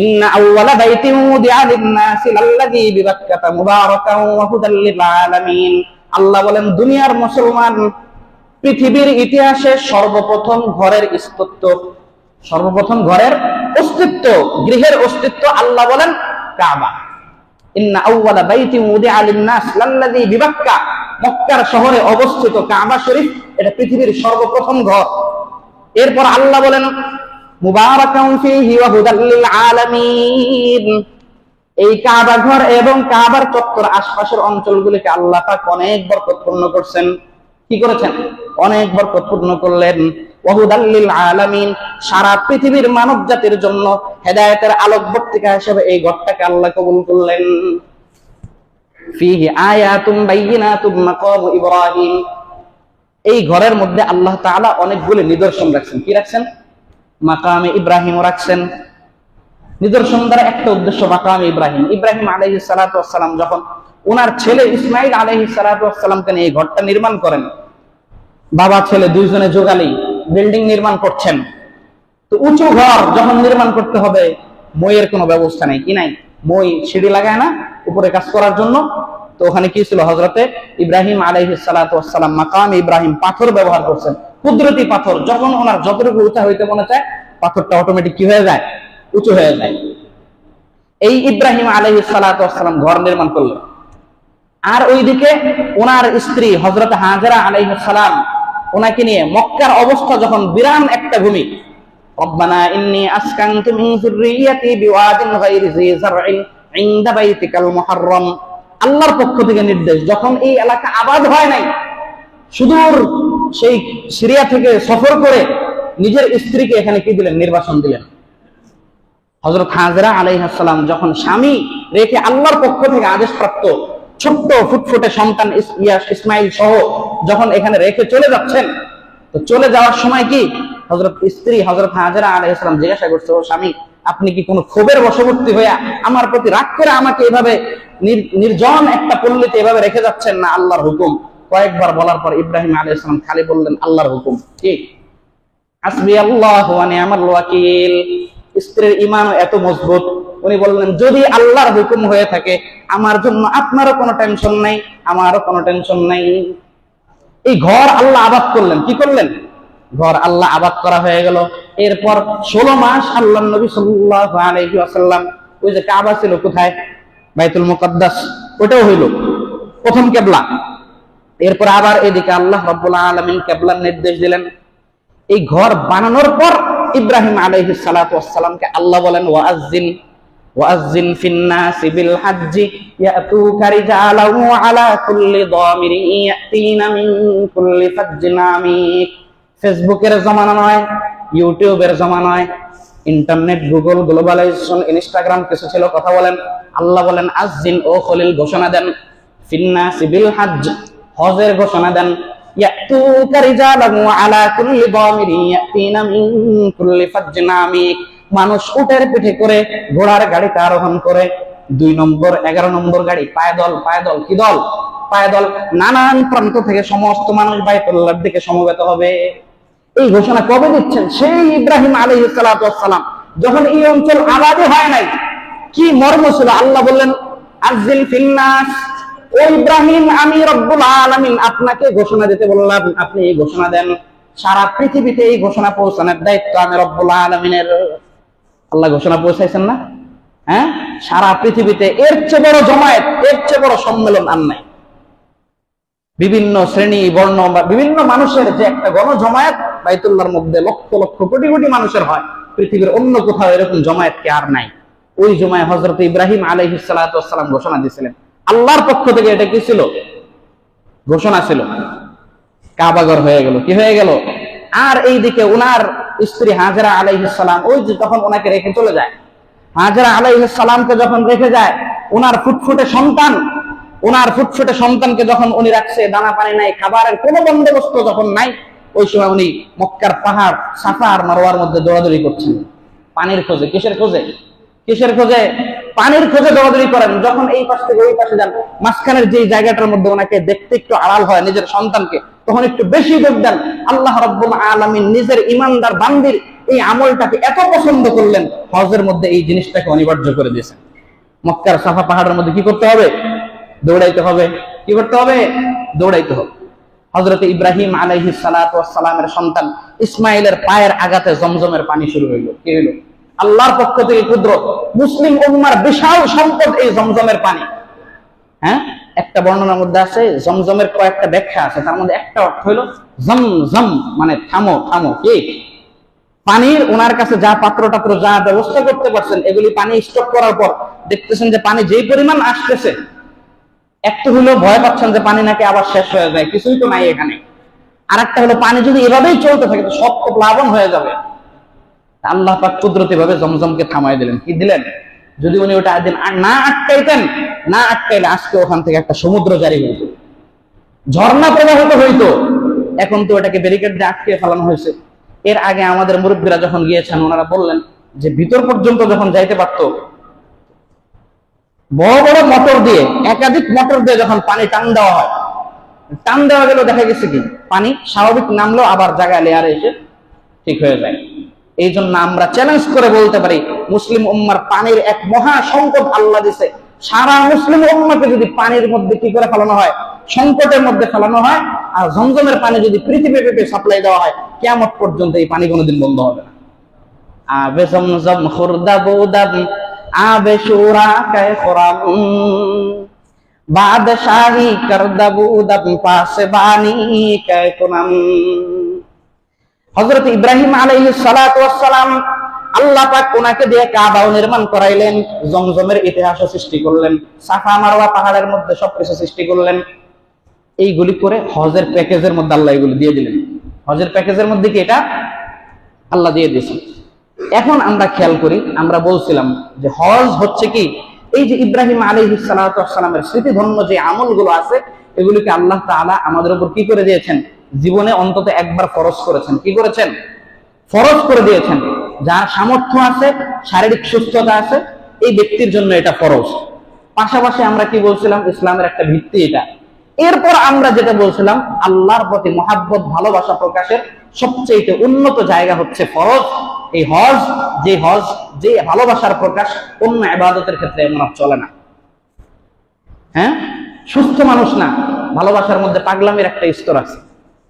ইন্না আউওয়ালা বাইতিন উদিআ লিন-নাসি লাল্লাযী বিবাক্কাতা মুবারাকান ওয়া হুদাল লিল আলামিন। আল্লাহ বলেন, দুনিয়ার মুসলমান পৃথিবীর ইতিহাসে সর্বপ্রথম ঘরের অস্তিত্ব, গৃহের অস্তিত্ব আল্লাহ বলেন কাবা। ইন্না আউওয়ালা বাইতিন উদিআ লিন-নাস লাল্লাযী বিবাক্কা, মক্কার শহরে অবস্থিত কাবা শরীফ, এটা পৃথিবীর সর্বপ্রথম ঘর। এরপর আল্লাহ বলেন মুবারাকান ফীহি ওয়া হুদাল লিল আলামিন। এই কাবা ঘর এবং কাবার চত্বর আশপাশের অঞ্চলগুলিকে আল্লাহ পাক অনেক বরকতপূর্ণ করছেন। কি করেছেন? অনেক বরকতপূর্ণ করলেন। ওয়া হুদাল লিল আলামিন, সারা পৃথিবীর মানব জাতির জন্য হেদায়েতের আলোকবর্তিকা হিসেবে এই ঘরটাকে আল্লাহ কবুল করলেন। ফীহি আয়াতুম বাইয়িনাতুম মাকাম ইব্রাহিম। এই ঘরের মধ্যে আল্লাহ তাআলা অনেকগুলি নিদর্শন রাখছেন। কি রাখছেন? মাকামে ইব্রাহিম রাখছেন। নিদর্শন দ্বারা একটা উদ্দেশ্য, মাকামে ইব্রাহিম। ইব্রাহিম আলাইহিস সালাতু ওয়াস সালাম যখন ওনার ছেলে ইসমাইল আলাইহিস সালাতু ওয়াস সালামকে নিয়ে এই ঘরটা নির্মাণ করেন, বাবা ছেলে দুইজনে যোগালি বিল্ডিং নির্মাণ করছেন। তো উঁচু ঘর যখন নির্মাণ করতে হবে, মইয়ের কোনো ব্যবস্থা নেই। কি নাই? মই সিঁড়ি লাগায় না উপরে কাজ করার জন্য। তো ওখানে কি ছিল? হযরতে ইব্রাহিম আলাইহিস সালাতু ওয়াস সালাম মাকামে ইব্রাহিম পাথর ব্যবহার করছেন, কুদরতি পাথর। যখন ওনার যতটুকু উঁচা হইতে মনে চায়, পাথরটা অটোমেটিক কি হয়ে যায়? উঁচু হয়ে যায়। এই ইব্রাহিম আলাইহিস সালাতু ওয়াস সালাম ঘর নির্মাণ করলেন। আর ওইদিকে ওনার স্ত্রী হযরত হাজেরা আলাইহিস সালাম, ওনাকে নিয়ে মক্কার অবস্থা যখন বিরান একটা ভূমি। রব্বানা ইন্নী আসকানতু মিন যুররিয়াতি বিওয়াদিন গায়রি যী যারইন ইনদা বাইতিকাল মুহাররম। আল্লাহর পক্ষ থেকে নির্দেশ, যখন এই এলাকা আবাদ হয় নাই, সুদূর সেই সিরিয়া থেকে সফর করে নিজের স্ত্রীকে এখানে কি দিলেন? নির্বাসন দিলেন। হযরত হাজেরা আলাইহিস সালাম যখন স্বামী রেখে আল্লাহর পক্ষ থেকে আদেশপ্রাপ্ত ছোট্ট ফুটফুটে সন্তান ইসমাইল সহ যখন এখানে রেখে চলে যাচ্ছেন, তো চলে যাওয়ার সময় কি স্ত্রী হযরত হাজেরা আলাইহিস সালাম জিজ্ঞাসা করছে, ও স্বামী, আপনি কি কোনো ক্ষোভের বশবর্তী হয়ে আমার প্রতি রাগ করে আমাকে এভাবে নির্জন একটা পল্লীতে এভাবে রেখে যাচ্ছেন, না আল্লাহর হুকুম? কয়েকবার বলার পর ইব্রাহিম আলাইহিস সালাম খালি বললেন আল্লাহর হুকুম। কি? হাসবি আল্লাহু ওয়া নি'মাল ওয়াকিল। স্ত্রীর ঈমানও এত মজবুত, উনি বললেন যদি আল্লাহর হুকুম হয়ে থাকে আমার জন্য আপনারও কোনো টেনশন নাই, আমারও কোনো টেনশন নাই। এই ঘর আল্লাহ আবাদ করলেন। কি করলেন? ঘর আল্লাহ আবাদ করা হয়ে গেল। এরপর 16 মাস আল্লাহর নবী সাল্লাল্লাহু আলাইহি ওয়াসাল্লাম, ওই যে কাবা ছিল কোথায়? বাইতুল মুকাদ্দাস, ওটাও হইল প্রথম কিবলা। এরপর আবার এদিকে আল্লাহ রাব্বুল আলামিন কিবলার নির্দেশ দিলেন। এই ঘর বানানোর পর ইব্রাহিম আলাইহিস সালাতু ওয়াস সালামকে আল্লাহ বলেন ওয়াজ্জিন ফিন-নাসি বিল হাজ্জি ইয়াতুকা রিজালান ওয়া আলা কুল্লি দামিরিন ইয়াতিনা মিন কুল্লি ফাজ্জিন আমিক। ফেসবুকের জমানা নয়, ইউটিউবের জমানা নয়, ইন্টারনেট, গুগল, গ্লোবালাইজেশন, ইনস্টাগ্রাম কিছু ছিল, কথা বলেন। আল্লাহ বলেন আজ্জিন, ও খলিল ঘোষণা দেন, ফিন-নাসি বিল হাজ্জ, হজের ঘোষণা দেন, ইয়াতুকা রিজালান ওয়া আলা কুল্লি দামিরিন ইয়াতিনা মিন কুল্লি ফাজ্জিন আমিক। মানুষ উটের পিঠে করে, ঘোড়ার গাড়িতে আরোহণ করে, 2 নম্বর 11 নম্বর গাড়ি, পায়দল। কি দল? পায়দল। নানান প্রান্ত থেকে সমস্ত মানুষ বাইতুল্লাহর দিকে সমবেত হবে। এই ঘোষণা কবে দিচ্ছেন? সেই ইব্রাহিম আলাইহিস সালাতু ওয়াস সালাম যখন এই অঞ্চল আবাদই হয় নাই। কি মর্ম ছিল? আল্লাহ বললেন আজ্জিল ফিন-নাস, ও ইব্রাহিম, আমি রব্বুল আলামিন আপনাকে ঘোষণা দিতে বললাম, আপনি এই ঘোষণা দেন। সারা পৃথিবীতে এই ঘোষণা পৌঁছানোর দায়িত্ব আমি রব্বুল আলামিনের। আল্লাহ ঘোষণা পৌঁছাইছেন না? হ্যাঁ, সারা পৃথিবীতে এর চেয়ে বড় জমায়েত, এর চেয়ে বড় সম্মেলন আর নাই। বিভিন্ন শ্রেণী বর্ণ বা বিভিন্ন মানুষের যে একটা গণজমায়েত বাইতুল্লাহর মধ্যে লক্ষ লক্ষ কোটি কোটি মানুষের হয়, পৃথিবীর অন্য কোথাও এরকম জমায়েত কি আর নাই? ওই জুমায় হযরত ইব্রাহিম আলাইহিস সালাতু ওয়াস সালাম ঘোষণা দিয়েছিলেন। আল্লাহর পক্ষ থেকে এটা কি ছিল? ঘোষণা ছিল। কাবাঘর হয়ে গেল, কি হয়ে গেল? আর এইদিকে উনার স্ত্রী হাজেরা আলাইহিস সালাম ওই যে যখন ওনাকে রেখে চলে যায়, হাজেরা আলাইহিস সালামকে যখন রেখে যায়, ওনার ফুটফুটে সন্তানকে যখন উনি রাখছে, দানা পানি নাই, খাবারের কোনো বন্দোবস্ত যখন নাই, ওই সময় উনি মক্কার পাহাড় সাফা আর মারওয়ার মধ্যে দৌড়াদৌড়ি করছেন পানির খোঁজে। কিসের খোঁজে? পানির খোঁজে দৌড়াদৌড়ি করেন। যখন এই পাশ থেকে ওই পাশে যান, মাঝখানের যে জায়গাটার মধ্যে ওনাকে দেখতে একটু আড়াল হয় নিজের সন্তানকে, তখন একটু বেশি যোগ দেন। আল্লাহ রাব্বুল আলামিন নিজের ইমানদার বান্দির এই আমলটাকে এত পছন্দ করলেন, হজের মধ্যে এই জিনিসটাকে অনিবার্য করে দিয়েছেন। মক্কার সাফা পাহাড়ের মধ্যে কি করতে হবে? দৌড়াইতে হবে। কি করতে হবে? দৌড়াইতে হবে। হযরত ইব্রাহিম আলাইহিস সালাতু ওয়াস সালামের সন্তান ইসমাইলের পায়ের আঘাতে জমজমের পানি শুরু হইল। কি হইল? আল্লাহর পক্ষ থেকে কুদরত, মুসলিম উম্মার বিশাল সম্পদ এই জমজমের পানি। হ্যাঁ, একটা বর্ণনার মধ্যে আছে জমজমের কয়েকটা ব্যাখ্যা আছে, তার মধ্যে একটা অর্থ হলো জমজম মানে থামো থামো। কি পানির ওনার কাছে যা পাত্র যা ব্যবস্থা করতে পারছেন, এগুলি পানি স্টক করার পর দেখতেছেন যে পানি যেই পরিমাণ আসতেছে, একটু হলেও ভয় পাচ্ছেন যে পানি নাকি আবার শেষ হয়ে যায়, কিছুই তো নাই এখানে। আর একটা হলো পানি যদি এভাবেই চলতে থাকে তো সব প্লাবন হয়ে যাবে। আল্লাহ পাক কুদরতি ভাবে জমজমকে থামাই দিলেন। কি দিলেন? যদি উনি ওটা একদিন না আটকাইলে আজকে ওখান থেকে একটা সমুদ্র জারি হইতো, ঝর্ণা প্রবাহিত হইতো। এখন তো ওটাকে ব্যারিকেড দিয়ে আটকে ফেলানো হয়েছে। এর আগে আমাদের মুরব্বীরা যখন গিয়েছেন, ওনারা বললেন যে ভিতর পর্যন্ত যখন যাইতে পারতো, বড় বড় মোটর দিয়ে, একাধিক মোটর দিয়ে যখন পানি টান দেওয়া গেল, দেখা গেছে কি পানি স্বাভাবিক নামলো, আবার জায়গায় লেয়ারে এসে ঠিক হয়ে যায়। এই জন্য আমরা চ্যালেঞ্জ করে বলতে পারি, মুসলিম উম্মার পানির এক মহা সংকট আল্লাহ দিছে। সারা মুসলিম উম্মাকে যদি পানির মধ্যে কি করে ফেলানো হয়, সংকটের মধ্যে ফেলানো হয়, আর জমজমের পানি যদি পৃথিবীব্যাপী সাপ্লাই দেওয়া হয়, কিয়ামত পর্যন্ত এই পানি কোনোদিন বন্ধ হবে না। আবে জমজম খুরদা বৌদাব আবে শুরা কায় খরাম বাদশাহী করদা বৌদাব পাসে বানি কায় কোনাম। হযরত ইব্রাহিম আলাইহিস সালাতু ওয়াস সালাম, আল্লাহ পাক ওনাকে দিয়ে কাবাও নির্মাণ করাইলেন, জমজমের ইতিহাসও সৃষ্টি করলেন, সাফা মারওয়া পাহাড়ের মধ্যে সবকিছু সৃষ্টি করলেন। এইগুলি করে হজের প্যাকেজের মধ্যে আল্লাহ এগুলি দিয়ে দিলেন। হজের প্যাকেজের মধ্যে কি এটা আল্লাহ দিয়ে দিয়েছেন। এখন আমরা খেয়াল করি, আমরা বলছিলাম যে হজ হচ্ছে কি, এই যে ইব্রাহিম আলাইহিস সালাতু ওয়াস সালামের স্মৃতিধন্য যে আমলগুলো আছে, এগুলিকে আল্লাহ তাআলা আমাদের উপর কি করে দিয়েছেন? জীবনে অন্তত একবার ফরজ করেছেন। কি করেছেন? ফরজ করে দিয়েছেন। যার সামর্থ্য আছে, শারীরিক সুস্থতা আছে, এই ব্যক্তির জন্য এটা ফরজ। পাশাপাশি আমরা কি বলছিলাম? ইসলামের একটা ভিত্তি এটা। এরপর আমরা যেটা বলছিলাম, আল্লাহর প্রতি মহাব্বত, ভালোবাসা প্রকাশের সবচেয়ে উন্নত জায়গা হচ্ছে ফরজ। এই হজ, যে ভালোবাসার প্রকাশ অন্য ইবাদতের ক্ষেত্রে এমন চলে না। হ্যাঁ, সুস্থ মানুষ না, ভালোবাসার মধ্যে পাগলামির একটা স্তর আছে।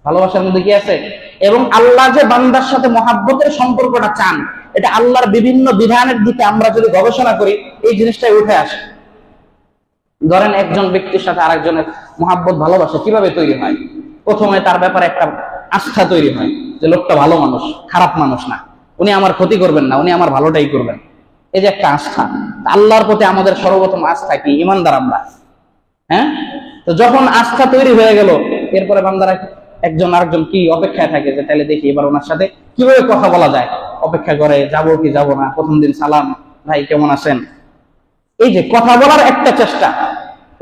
ভালোবাসার মধ্যে কি আছে? এবং আল্লাহ যে বান্দার সাথে মহাব্বতের সম্পর্কটা চান, এটা আল্লাহর বিভিন্ন বিধানের দিকে আমরা যদি গবেষণা করি, এই জিনিসটাই উঠে আসে। ধরেন একজন ব্যক্তির সাথে আরেকজনের মহাব্বত, ভালোবাসা কিভাবে তৈরি হয়? প্রথমে তার ব্যাপারে একটা আস্থা তৈরি হয় যে লোকটা ভালো মানুষ, খারাপ মানুষ না, উনি আমার ক্ষতি করবেন না, উনি আমার ভালোটাই করবেন। এই যে একটা আস্থা, আল্লাহর প্রতি আমাদের সর্বপ্রথম আস্থা কি? ইমানদার আমরা। হ্যাঁ, তো যখন আস্থা তৈরি হয়ে গেল, এরপরে বান্দারা একজন আরেকজন কি অপেক্ষায় থাকে যে তাহলে দেখি এবার ওনার সাথে কিভাবে কথা বলা যায়। অপেক্ষা করে, যাবো কি যাবো না, প্রথম দিন সালাম, ভাই কেমন আছেন, এই যে কথা বলার একটা চেষ্টা,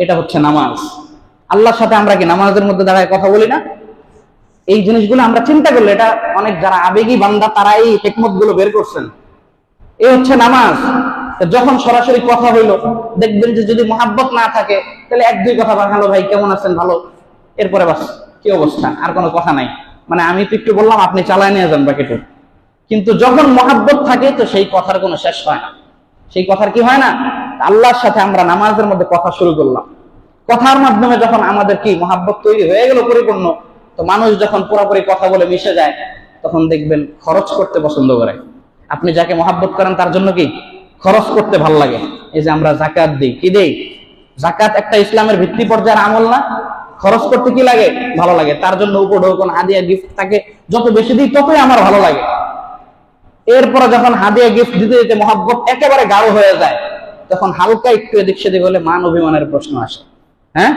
এটা হচ্ছে নামাজ। আল্লাহর সাথে আমরা কি নামাজের মধ্যে দাঁড়ায় কথা বলি না? এই জিনিসগুলো আমরা চিন্তা করলে, এটা অনেক যারা আবেগী বান্দা তারা এই হিকমত গুলো বের করছেন। এই হচ্ছে নামাজ। যখন সরাসরি কথা হইলো, দেখবেন যে যদি মহাব্বত না থাকে, তাহলে এক দুই কথা, ভালো ভাই কেমন আছেন, ভালো, এরপরে বাস কি অবস্থা, আর কোনো কথা নাই। মানে আমি তো একটু বললাম, আপনি চালায় নিয়ে যান বাকিটু। কিন্তু যখন মহাব্বত থাকে, তো সেই কথার কোনো শেষ হয় না। সেই কথার কি হয় না? আল্লাহর সাথে আমরা নামাজের মধ্যে কথা শুরু করলাম, কথার মাধ্যমে যখন আমাদের কি মহাব্বত তৈরি হয়ে গেল পরিপূর্ণ, তো মানুষ যখন পুরোপুরি কথা বলে মিশে যায়, তখন দেখবেন খরচ করতে পছন্দ করে। আপনি যাকে মহাব্বত করেন তার জন্য কি খরচ করতে ভালো লাগে। এই যে আমরা যাকাত দিই, কি দেই? যাকাত একটা ইসলামের ভিত্তি পর্যায়ের আমল না? খরচ করতে কি লাগে? ভালো লাগে। তার জন্য উপঢৌকন, হাদিয়া, গিফট তাকে যত বেশি দিই ততই আমার ভালো লাগে। এরপরে যখন হাদিয়া গিফট দিতে দিতে মহব্বত একেবারে গাঢ় হয়ে যায়, তখন হালকা একটু এদিক সেদিক হলে মান অভিমানের প্রশ্ন আসে। হ্যাঁ,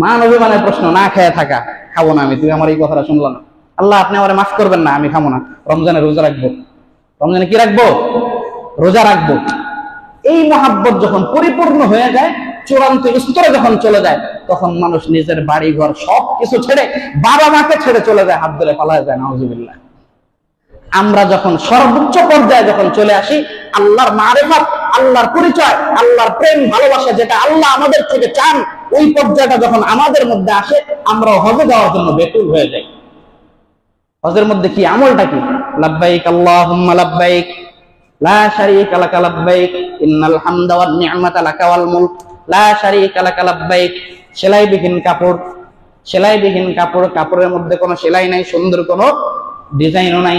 মান অভিমানের প্রশ্ন, না খেয়ে থাকা, খাবো না আমি, তুই আমার এই কথাটা শুনলাম না, আল্লাহ আপনি আমার মাফ করবেন না, আমি খাবো না, রমজানে রোজা রাখবো, রমজানে কি রাখবো, রোজা রাখবো। এই মহাব্বত যখন পরিপূর্ণ হয়ে যায়, চূড়ান্ত স্তরে যখন চলে যায়, তখন মানুষ নিজের বাড়ি ঘর সবকিছু ছেড়ে, বাবা মাকে ছেড়ে চলে যায়, হাত ধরে পালায় যায়, নাউজুবিল্লাহ। আমরা যখন সর্বোচ্চ পর্যায়ে যখন চলে আসি, আল্লাহর মারিফাত, আল্লাহর পরিচয়, আল্লাহর প্রেম ভালোবাসা যেটা আল্লাহ আমাদের থেকে চান, ওই পর্যায়টা যখন আমাদের মধ্যে আসে, আমরা হজে যাওয়ার জন্য বেকুল হয়ে যাই। হজের মধ্যে কি আমলটা কি? লাব্বাইক আল্লাহুম্মা লাব্বাইক লা শারীকা লাকা লাব্বাইক ইন্নাল হামদা ওয়ান নি'মাতা লাকা ওয়াল মুলক লা শারীকা লাকা লাব্বাইক। সেলাইবিহীন কাপড়, সেলাইবিহীন কাপড়, কাপড়ের মধ্যে কোনো সেলাই নাই, সুন্দর কোনো ডিজাইনও নাই,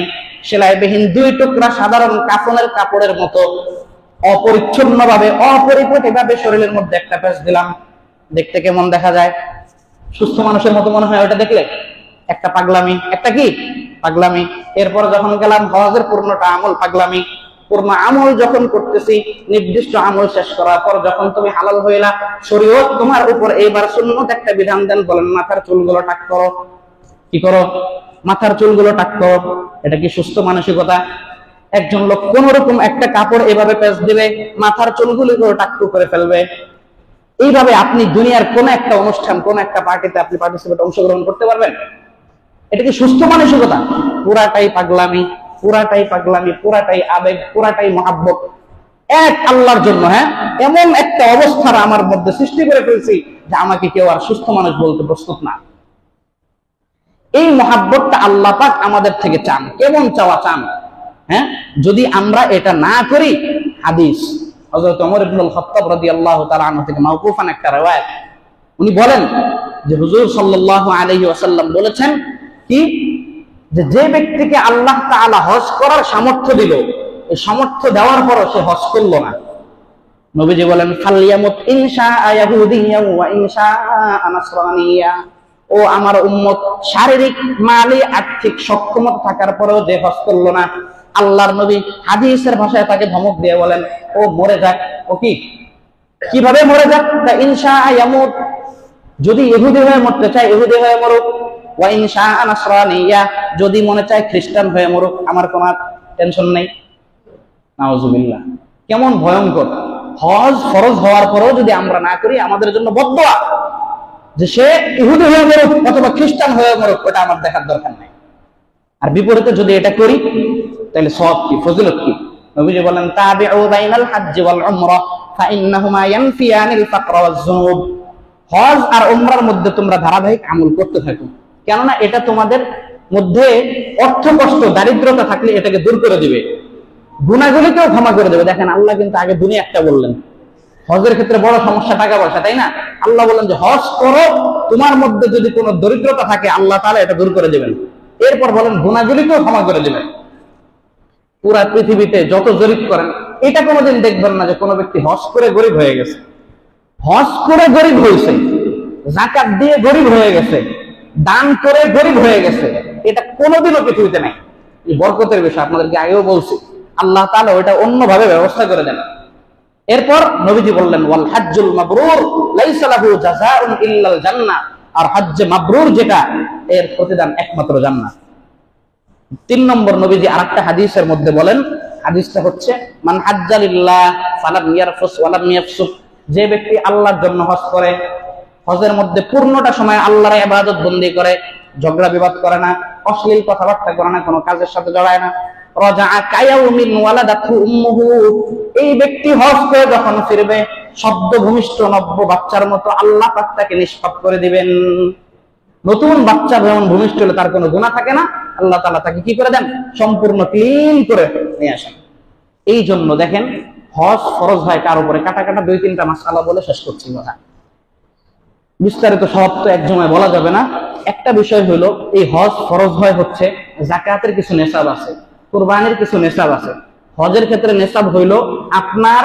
সেলাইবিহীন দুই টুকরা সাধারণ কাফনের কাপড়ের মতো অপরিচ্ছন্ন ভাবে, অপরিপাটি ভাবে শরীরের মধ্যে একটা প্যাচ দিলাম, দেখতে কেমন দেখা যায়? সুস্থ মানুষের মতো মনে হয় ওটা দেখলে? একটা পাগলামি, একটা কি পাগলামি। এরপর যখন গেলাম হজের পূর্ণটা আমল পাগলামি, পূর্ণ আমল যখন করতেছি, নির্দিষ্ট আমল শেষ করার পর যখন তুমি হালাল হইলা, শরীয়ত তোমার উপর এইবার সুন্নত একটা বিধান দেন, বলেন মাথার চুলগুলো টাক করো। কি করো? মাথার চুলগুলো টাক করো। এটা কি সুস্থ মানসিকতা? একজন লোক কোন রকম একটা কাপড় এভাবে পেঁচ দিবে, মাথার চুলগুলো টাকটু করে ফেলবে। এইভাবে আপনি দুনিয়ার কোন একটা অনুষ্ঠান, কোন একটা পার্টিতে আপনি পার্টিসিপেট, অংশগ্রহণ করতে পারবেন? এটা কি সুস্থ মানসিকতা? পুরাটাই পাগলামি, পুরাটাই পাগলামি, পুরাটাই আবেগ, পুরাটাই মহাব্বত এক আল্লাহর জন্য। হ্যাঁ, এমন একটা অবস্থার আমার মধ্যে সৃষ্টি করে ফেলছি যে আমাকে কেউ আর সুস্থ মানুষ বলতে প্রস্তুত না। এই মহাব্বতটা আল্লাহ পাক আমাদের থেকে চান। কেমন চাওয়া চান? হ্যাঁ, যদি আমরা এটা না করি, হাদিস হযরত ওমর ইবনুল খাত্তাব রাদিয়াল্লাহু তাআলা আনহু থেকে মাওকুফান একটা riwayat, উনি বলেন যে হুজুর সাল্লাল্লাহু আলাইহি ওয়াসাল্লাম বলেছেন কি, যে ব্যক্তিকে আল্লাহ তাআলা হজ করার সামর্থ্য দিল, এই সামর্থ্য দেওয়ার পরও সে হজ করলো না, নবীজি বলেন ফালইয়ামুত ইনশাআ ইয়াহুদিয়্যা ওয়া ইনশাআ নাসরানিয়্যা। ও আমার উম্মত, শারীরিক, মালি, আর্থিক সক্ষমতা থাকার পরেও যে হজ করলো না, আল্লাহর নবী হাদিসের ভাষায় তাকে ধমক দিয়ে বলেন ও মরে যাক। ও কি, কিভাবে মরে যাক? তা ইনশাআ ইয়ামুত, যদি ইহুদি হয়ে মরতে চায় ইহুদি হয়ে মরুক, ওয়া ইনশাআ নাসরানিয়্যা, যদি মনে চায় খ্রিস্টান হয়ে মরুক, আমার কোনো টেনশন নেই। নাউজুবিল্লাহ, কেমন ভয়ঙ্কর! হজ ফরজ হওয়ার পরেও যদি আমরা না করি, আমাদের জন্য বদদোয়া যে সে ইহুদি হয়ে মরুক অথবা খ্রিস্টান হয়ে মরুক, ওটা আমার দেখার দরকার নাই। আর বিপরীতে যদি এটা করি, তাহলে সওয়াব কি, ফজিলত কি? নবীজি বলেন তাবিউ বাইনাল হজ্জ ওয়াল উমরা ফাইন্নাহুমা ইয়ানফিয়ানিল ফাকরা ওয়াজ যুনুব। হজ আর উমরার মধ্যে তোমরা ধারাবাহিক আমল করতে থাকো, কেননা এটা তোমাদের মধ্যে অর্থ কষ্ট, দারিদ্রতা থাকলে এটাকে দূর করে দিবে, গুনাহগুলিকেও ক্ষমা করে দেবে। দেখেন আল্লাহ কিন্তু আগে দুনিয়া একটা বললেন। হজের ক্ষেত্রে বড় সমস্যা টাকা পয়সা, তাই না? আল্লাহ বলেন যে হজ করো, তোমার মধ্যে যদি কোনো দরিদ্রতা থাকে আল্লাহ তাআলা এটা দূর করে দিবেন। এরপর বলেন গুনাহগুলিকেও ক্ষমা করে দিবেন। পুরা পৃথিবীতে যত জরিপ করেন, এটা কোনোদিন দেখবেন না যে কোনো ব্যক্তি হজ করে গরিব হয়ে গেছে। হজ করে গরিব হয়েছে, যাকাত দিয়ে গরিব হয়ে গেছে, দান করে গরিব হয়ে গেছে, এটা কোনোদিনও পৃথিবীতে নাই। এই বরকতের বিষয় আপনাদেরকে আগেও বলছি, আল্লাহ তাআলা ওটা অন্যভাবে ব্যবস্থা করে দেন। এরপর নবীজি বললেন ওয়াল হজ্জুল মাবরুর লাইসা লাহু জাযাউন ইল্লাল জান্নাহ, আর হজ্জে মাবরুর যেটা, এর প্রতিদান একমাত্র জান্নাত। 3 নম্বর নবীজি আরেকটা হাদিসের মধ্যে বলেন, হাদিসটা হচ্ছে মান হাজ্জা লিল্লাহ ফালাম ইয়ারফুস ওয়ালাম ইয়াফসুক। যে ব্যক্তি আল্লাহর জন্য হজ করে, হজের মধ্যে পূর্ণটা সময় আল্লাহর ইবাদত বন্দি করে, ঝগড়া বিবাদ করে না, অশ্লীল কথাবার্তা করে না, কোনো কাজের সাথে জড়ায় না, রাজাআ কায়াউমিন ওয়ালাদাতহু উম্মুহু, এই ব্যক্তি হজ করে যখন ফিরবে শব্দ ভূমিষ্ঠ নব্য বাচ্চার মতো আল্লাহ পাক তাকে নিষ্পাপ করে দিবেন। নতুন বাচ্চা যেমন ভূমিষ্ঠ হলে তার কোনো গুনাহ থাকে না, আল্লাহ তাআলা তাকে কি করে দেন? সম্পূর্ণ ক্লিন করে নিয়ে আসেন। এই জন্য দেখেন হজ ফরজ হয় কার উপরে? কাটা কাটা 2-3টা মাসআলা বলে শেষ করছি কথা। বিস্তারিত সব তো এক সময় বলা যাবে না। একটা বিষয় হলো, এই হজ ফরজ হয় হচ্ছে যাকাতের কিছু নেশাব আছে, কুরবানির কিছু নেশাব আছে। হজের ক্ষেত্রে নেশাব হইলো আপনার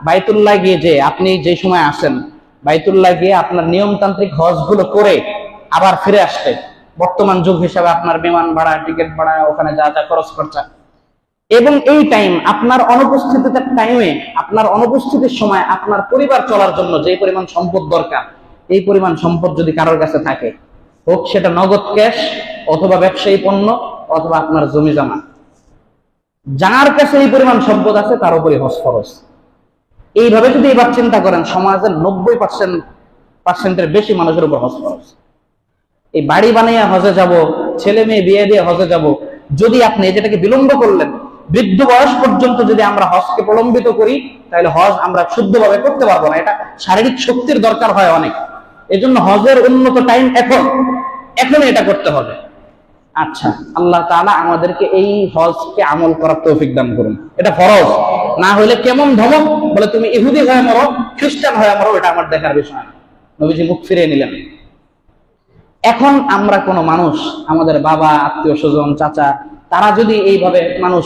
বাইতুল্লাহ গিয়ে, যে আপনি যে সময় আসেন বাইতুল্লাহ গিয়ে আপনার নিয়মতান্ত্রিক হজগুলো করে আবার ফিরে আসতে, বর্তমান যুগ হিসাবে আপনার বিমান ভাড়া, টিকিট ভাড়া, ওখানে যা যা খরচ খরচা, এবং এই টাইম আপনার অনুপস্থিতির টাইমে, আপনার অনুপস্থিতির সময় আপনার পরিবার চলার জন্য যে পরিমাণ সম্পদ দরকার, এই পরিমাণ সম্পদ যদি কারোর কাছে থাকে, হোক সেটা নগদ ক্যাশ অথবা ব্যবসায়ী পণ্য অথবা আপনার জমি জমা, যার কাছে এই পরিমাণ সম্পদ আছে তার উপরে হজ ফরজ। এইভাবে যদি এবার চিন্তা করেন, সমাজের 90% বেশি মানুষের উপর হজ ফরজ। এই বাড়ি বানিয়ে হজে যাব, ছেলে মেয়ে বিয়ে দিয়ে হজে যাব, যদি আপনি যেটাকে বিলম্ব করলেন, বৃদ্ধ বয়স পর্যন্ত যদি আমরা হজকে প্রলম্বিত করি, তাহলে হজ আমরা শুদ্ধভাবে করতে পারবো না। এটা শারীরিক শক্তির দরকার হয় অনেক। এজন্য হজের উন্নত টাইম এখন এটা করতে হবে। আচ্ছা, আল্লাহ তাআলা আমাদেরকে এই হজকে আমল করার তৌফিক দান করুন। এটা ফরজ, না হলে কেমন ধমক বলে তুমি ইহুদি হয়ে মরো, খ্রিস্টান হয়ে মরো, এটা আমার দেখার বিষয় না। নবীজি মুখ ফিরিয়ে নিলেন। এখন আমরা কোনো মানুষ, আমাদের বাবা, আত্মীয় স্বজন, চাচা, তারা যদি এইভাবে মানুষ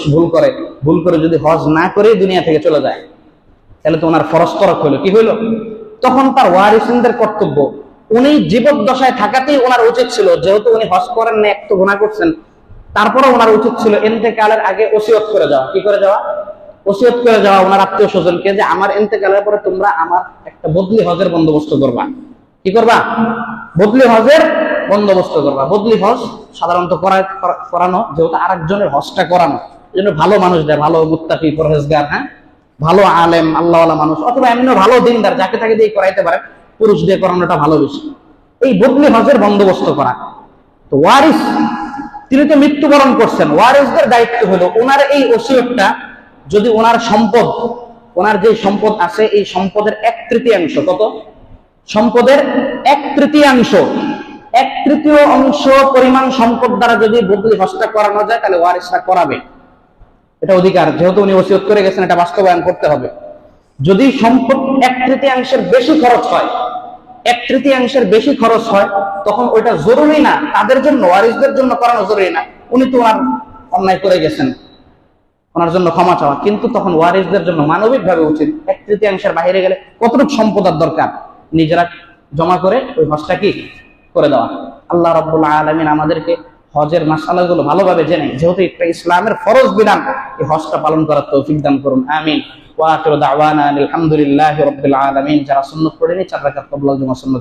ভুল করে যদি হজ না করে দুনিয়া থেকে চলে যায়, তাহলে তো ওনার ফরজ তরক হইলো। কি হইলো? তখন তার ওয়ারিসিনদের কর্তব্য, উনি জীবদ্দশায় থাকাতেই ওনার উচিত ছিল, যেহেতু উনি হজ করেন না, এক তো গুনাহ করছেন, তারপরে ওনার উচিত ছিল ইন্তেকালের আগে ওসিয়ত করে যাওয়া। কি করে যাওয়া? ওসিয়ত করে যাওয়া ওনার আত্মীয় স্বজনকে, যে আমার ইন্তেকালের পরে তোমরা আমার একটা বদলি হজের বন্দোবস্ত করবা। কি করবা? বদলি হজের বন্দোবস্ত করবা। বদলি হজ সাধারণত করানো, যেহেতু আরেকজনের হজটা করানো, এই জন্য ভালো মানুষ দেয়, ভালো মুত্তাকি, পরহেজগার, হ্যাঁ, ভালো আলেম, আল্লাহওয়ালা মানুষ, অথবা এমনিও ভালো দিনদার, যাকে তাকে দিয়ে করাইতে পারে, পুরুষ দিয়ে করানোটা ভালো বেশি। এই বদলি হজের বন্দোবস্ত করা। তো ওয়ারিস, তিনি তো মৃত্যুবরণ করছেন, ওয়ারিসদের দায়িত্ব হলো ওনার এই ওসিয়তটা, যদি ওনার সম্পদ, ওনার যে সম্পদ আছে, এই সম্পদের 1/3 কত? সম্পদের 1/3 অংশ পরিমাণ সম্পদ দ্বারা যদি বদলি হজটা করানো যায়, তাহলে ওয়ারিসরা করাবে। এটা অধিকার, যেহেতু উনি ওসিয়ত করে গেছেন, এটা বাস্তবায়ন করতে হবে। যদি সম্পদ 1/3 বেশি খরচ হয়, 1/3 বেশি খরচ হয়, তখন ওইটা জরুরি না তাদের জন্য, ওয়ারিসদের জন্য করানো জরুরি না। উনি তো ওনার অন্যায় করে গেছেন, ওনার জন্য ক্ষমা চাওয়া, কিন্তু তখন ওয়ারিসদের জন্য মানবিক ভাবে উচিত 1/3 বাইরে গেলে কতটুকু সম্পদ দরকার নিজেরা জমা করে ওই হজটা কি করে দেওয়া। আল্লাহ রাব্বুল আলামিন আমাদেরকে হজের মাসালাগুলো ভালোভাবে জেনে, যেহেতু একটা ইসলামের ফরজ বিধান, এই হজটা পালন করার তৌফিক দান করুন। আমিন। ওয়া আখিরু দাওয়ানা আলহামদুলিল্লাহি রাব্বিল আলামিন। যারা সুন্নাত পড়েনি 4 রাকাত ক্বাবলা জুমা সুন্নাত